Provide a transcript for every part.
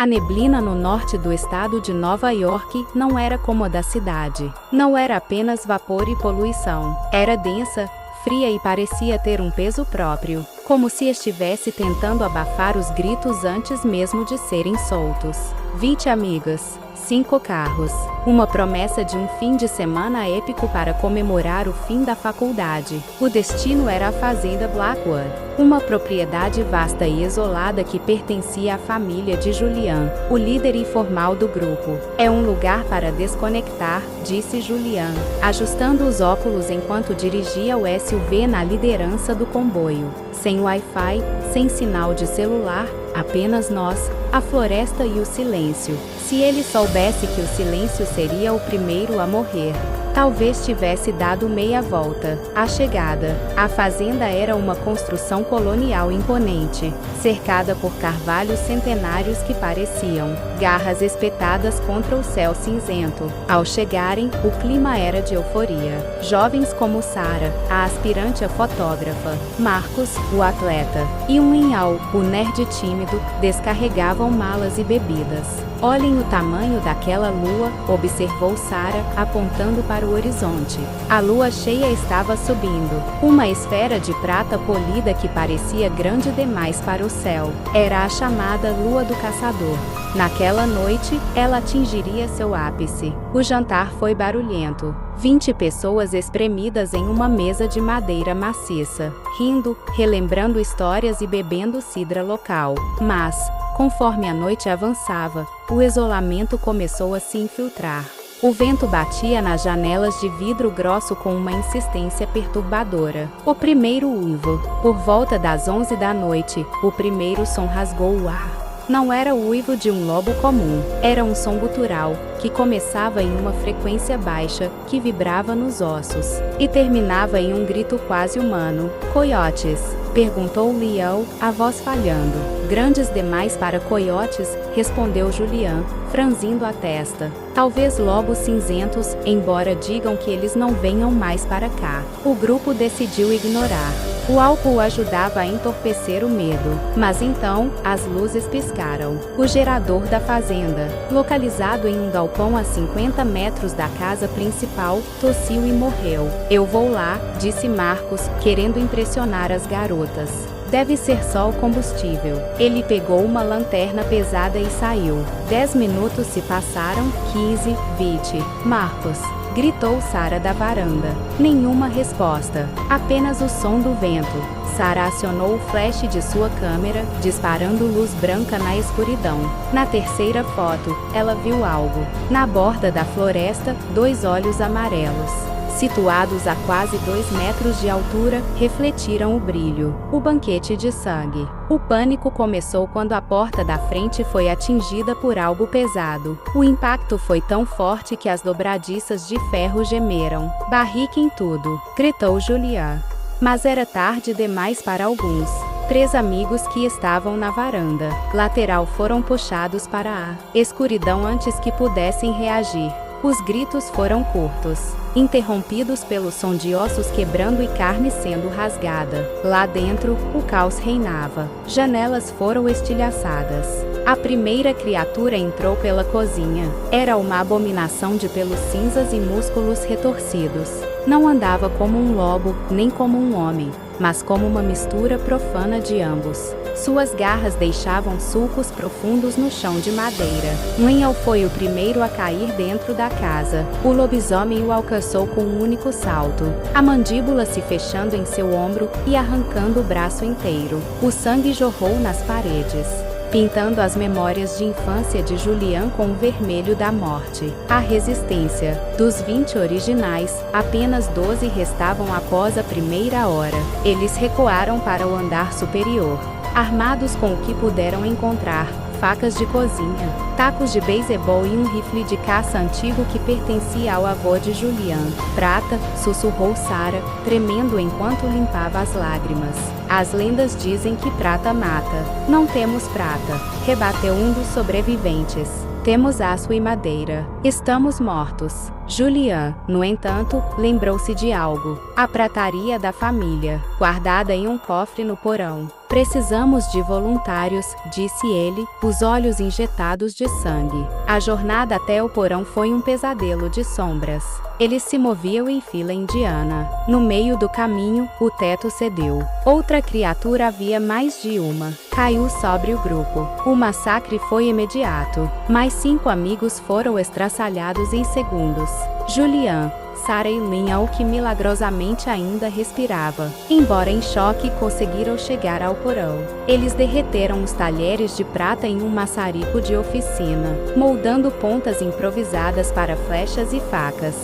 A neblina no norte do estado de Nova York não era como a da cidade. Não era apenas vapor e poluição. Era densa, fria e parecia ter um peso próprio, como se estivesse tentando abafar os gritos antes mesmo de serem soltos. 20 amigas, 5 carros, uma promessa de um fim de semana épico para comemorar o fim da faculdade. O destino era a fazenda Blackwood, uma propriedade vasta e isolada que pertencia à família de Julian, o líder informal do grupo. É um lugar para desconectar, disse Julian, ajustando os óculos enquanto dirigia o SUV na liderança do comboio. Sem Wi-Fi, sem sinal de celular, apenas nós, a floresta e o silêncio. Se ele soubesse que o silêncio seria o primeiro a morrer, talvez tivesse dado meia volta. A chegada. A fazenda era uma construção colonial imponente, cercada por carvalhos centenários que pareciam garras espetadas contra o céu cinzento. Ao chegarem, o clima era de euforia. Jovens como Sarah, a aspirante a fotógrafa, Marcos, o atleta, e um Inhal, o nerd tímido, descarregavam malas e bebidas. Olhem o tamanho daquela lua, observou Sarah, apontando para o horizonte. A lua cheia estava subindo, uma esfera de prata polida que parecia grande demais para o céu. Era a chamada Lua do Caçador. Naquela noite, ela atingiria seu ápice. O jantar foi barulhento. 20 pessoas espremidas em uma mesa de madeira maciça, rindo, relembrando histórias e bebendo cidra local. Mas, conforme a noite avançava, o isolamento começou a se infiltrar. O vento batia nas janelas de vidro grosso com uma insistência perturbadora. O primeiro uivo. Por volta das 11 da noite, o primeiro som rasgou o ar. Não era o uivo de um lobo comum, era um som gutural, que começava em uma frequência baixa, que vibrava nos ossos, e terminava em um grito quase humano. Coiotes? Perguntou Leo, a voz falhando. Grandes demais para coiotes, respondeu Julian, franzindo a testa. Talvez lobos cinzentos, embora digam que eles não venham mais para cá. O grupo decidiu ignorar. O álcool ajudava a entorpecer o medo. Mas então, as luzes piscaram. O gerador da fazenda, localizado em um galpão a 50 metros da casa principal, tossiu e morreu. Eu vou lá, disse Marcos, querendo impressionar as garotas. Deve ser só o combustível. Ele pegou uma lanterna pesada e saiu. 10 minutos se passaram, 15, 20. Marcos, gritou Sarah da varanda. Nenhuma resposta. Apenas o som do vento. Sarah acionou o flash de sua câmera, disparando luz branca na escuridão. Na terceira foto, ela viu algo. Na borda da floresta, 2 olhos amarelos, situados a quase 2 metros de altura, refletiram o brilho. O banquete de sangue. O pânico começou quando a porta da frente foi atingida por algo pesado. O impacto foi tão forte que as dobradiças de ferro gemeram. Barriquem tudo, gritou Julian. Mas era tarde demais para alguns. 3 amigos que estavam na varanda lateral foram puxados para a escuridão antes que pudessem reagir. Os gritos foram curtos, interrompidos pelo som de ossos quebrando e carne sendo rasgada. Lá dentro, o caos reinava. Janelas foram estilhaçadas. A primeira criatura entrou pela cozinha. Era uma abominação de pelos cinzas e músculos retorcidos. Não andava como um lobo, nem como um homem, mas como uma mistura profana de ambos. Suas garras deixavam sulcos profundos no chão de madeira. Winhal foi o primeiro a cair dentro da casa. O lobisomem o alcançou com um único salto, a mandíbula se fechando em seu ombro e arrancando o braço inteiro. O sangue jorrou nas paredes, pintando as memórias de infância de Julian com o vermelho da morte. A resistência. Dos 20 originais, apenas 12 restavam após a primeira hora. Eles recuaram para o andar superior, armados com o que puderam encontrar: facas de cozinha, tacos de beisebol e um rifle de caça antigo que pertencia ao avô de Julian. Prata, sussurrou Sarah, tremendo enquanto limpava as lágrimas. As lendas dizem que prata mata. Não temos prata, rebateu um dos sobreviventes. Temos aço e madeira. Estamos mortos. Julian, no entanto, lembrou-se de algo. A prataria da família, guardada em um cofre no porão. Precisamos de voluntários, disse ele, os olhos injetados de sangue. A jornada até o porão foi um pesadelo de sombras. Eles se moviam em fila indiana. No meio do caminho, o teto cedeu. Outra criatura, havia mais de uma, caiu sobre o grupo. O massacre foi imediato. Mais 5 amigos foram estraçalhados em segundos. Julian, Sarah e Lynn, o que milagrosamente ainda respirava. Embora em choque, conseguiram chegar ao porão. Eles derreteram os talheres de prata em um maçarico de oficina, moldando pontas improvisadas para flechas e facas.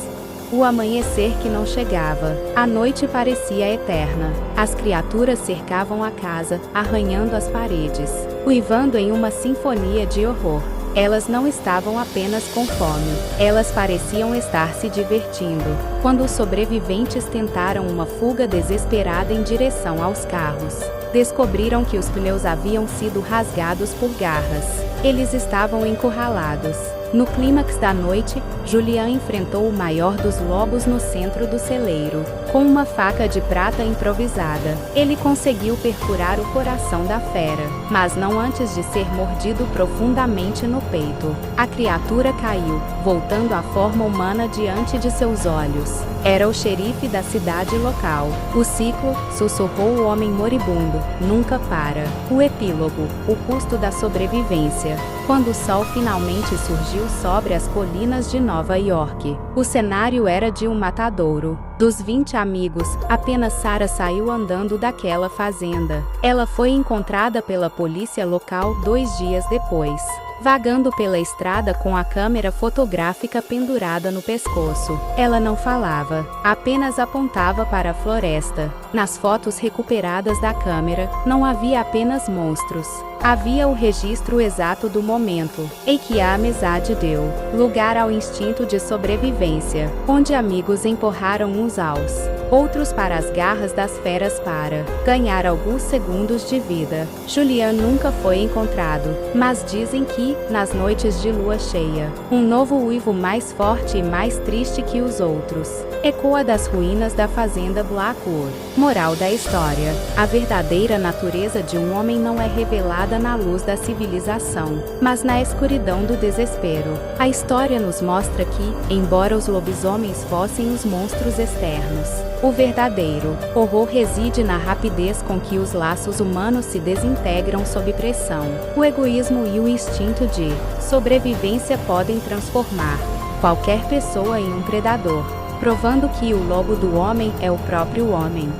O amanhecer que não chegava. A noite parecia eterna. As criaturas cercavam a casa, arranhando as paredes, uivando em uma sinfonia de horror. Elas não estavam apenas com fome, elas pareciam estar se divertindo. Quando os sobreviventes tentaram uma fuga desesperada em direção aos carros, descobriram que os pneus haviam sido rasgados por garras. Eles estavam encurralados. No clímax da noite, Julian enfrentou o maior dos lobos no centro do celeiro. Com uma faca de prata improvisada, ele conseguiu perfurar o coração da fera, mas não antes de ser mordido profundamente no peito. A criatura caiu, voltando à forma humana diante de seus olhos. Era o xerife da cidade local. O ciclo, sussurrou o homem moribundo, nunca para. O epílogo, o custo da sobrevivência. Quando o sol finalmente surgiu sobre as colinas de Nova York, o cenário era de um matadouro. Dos 20 amigos, apenas Sarah saiu andando daquela fazenda. Ela foi encontrada pela polícia local 2 dias depois, vagando pela estrada com a câmera fotográfica pendurada no pescoço. Ela não falava, apenas apontava para a floresta. Nas fotos recuperadas da câmera, não havia apenas monstros. Havia o registro exato do momento em que a amizade deu lugar ao instinto de sobrevivência, onde amigos empurraram uns aos outros para as garras das feras para ganhar alguns segundos de vida. Julian nunca foi encontrado, mas dizem que, nas noites de lua cheia, um novo uivo mais forte e mais triste que os outros ecoa das ruínas da fazenda Blackwood. Moral da história: a verdadeira natureza de um homem não é revelada na luz da civilização, mas na escuridão do desespero. A história nos mostra que, embora os lobisomens fossem os monstros externos, o verdadeiro horror reside na rapidez com que os laços humanos se desintegram sob pressão. O egoísmo e o instinto de sobrevivência podem transformar qualquer pessoa em um predador, provando que o lobo do homem é o próprio homem.